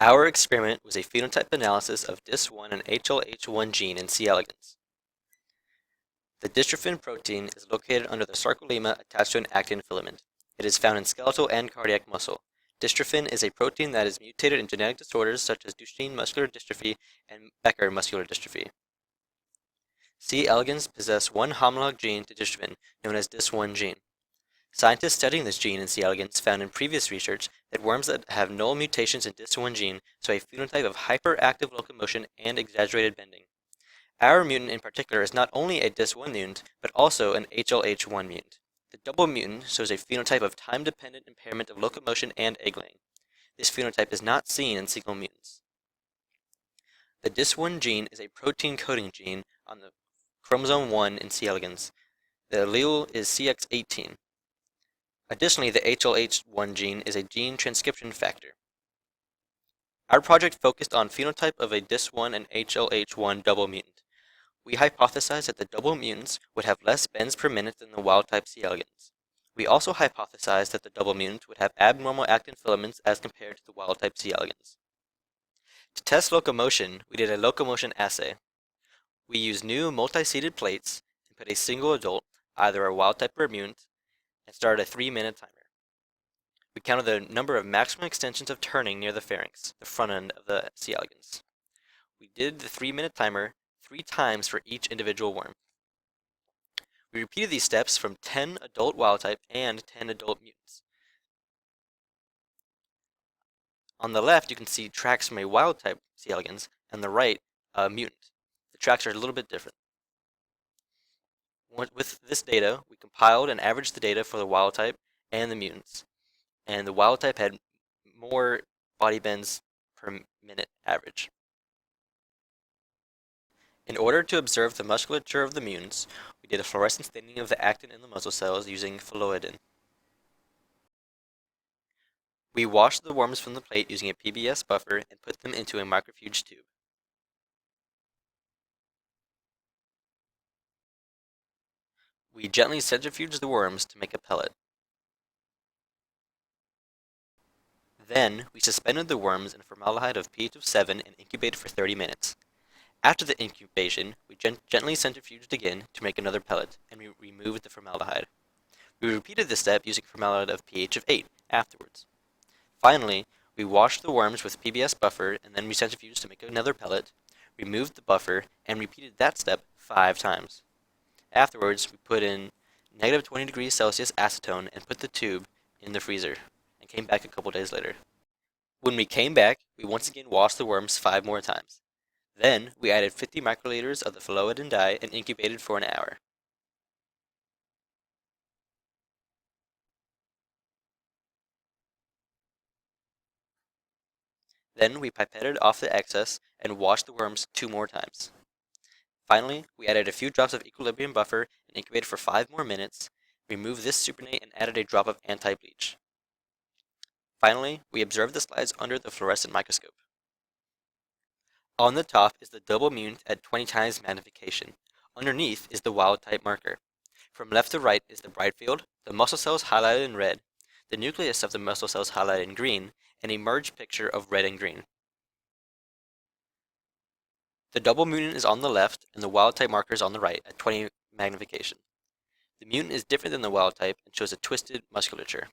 Our experiment was a phenotype analysis of dys-1 and hlh-1 gene in C. elegans. The dystrophin protein is located under the sarcolemma attached to an actin filament. It is found in skeletal and cardiac muscle. Dystrophin is a protein that is mutated in genetic disorders such as Duchenne muscular dystrophy and Becker muscular dystrophy. C. elegans possess one homolog gene to dystrophin, known as dys-1 gene. Scientists studying this gene in C. elegans found in previous research that worms that have null mutations in dys-1 gene show a phenotype of hyperactive locomotion and exaggerated bending. Our mutant in particular is not only a dys-1 mutant, but also an hlh-1 mutant. The double mutant shows a phenotype of time-dependent impairment of locomotion and egg laying. This phenotype is not seen in single mutants. The dys-1 gene is a protein coding gene on the chromosome 1 in C. elegans. The allele is CX18. Additionally, the hlh-1 gene is a gene transcription factor. Our project focused on phenotype of a dys-1 and hlh-1 double mutant. We hypothesized that the double mutants would have less bends per minute than the wild-type C. elegans. We also hypothesized that the double mutant would have abnormal actin filaments as compared to the wild-type C. elegans. To test locomotion, we did a locomotion assay. We used new multi-seated plates and put a single adult, either a wild-type or a mutant, and started a 3-minute timer. We counted the number of maximum extensions of turning near the pharynx, the front end of the C. elegans. We did the 3-minute timer 3 times for each individual worm. We repeated these steps from 10 adult wild-type and 10 adult mutants. On the left, you can see tracks from a wild-type C. elegans, and on the right, a mutant. The tracks are a little bit different. With this data, we compiled and averaged the data for the wild-type and the mutants, and the wild-type had more body bends per minute average. In order to observe the musculature of the mutants, we did a fluorescent staining of the actin in the muscle cells using phalloidin. We washed the worms from the plate using a PBS buffer and put them into a microfuge tube. We gently centrifuged the worms to make a pellet. Then, we suspended the worms in formaldehyde of pH of 7 and incubated for 30 minutes. After the incubation, we gently centrifuged again to make another pellet, and we removed the formaldehyde. We repeated this step using formaldehyde of pH of 8 afterwards. Finally, we washed the worms with PBS buffer and then we centrifuged to make another pellet, removed the buffer, and repeated that step 5 times. Afterwards, we put in negative 20 degrees Celsius acetone and put the tube in the freezer, and came back a couple days later. When we came back, we once again washed the worms 5 more times. Then, we added 50 microliters of the phalloidin dye and incubated for an hour. Then, we pipetted off the excess and washed the worms 2 more times. Finally, we added a few drops of equilibrium buffer and incubated for 5 more minutes, removed this supernate and added a drop of anti-bleach. Finally, we observed the slides under the fluorescent microscope. On the top is the double mutant at 20 times magnification. Underneath is the wild-type marker. From left to right is the bright field, the muscle cells highlighted in red, the nucleus of the muscle cells highlighted in green, and a merged picture of red and green. The double mutant is on the left, and the wild-type marker is on the right at 20 magnification. The mutant is different than the wild-type and shows a twisted musculature.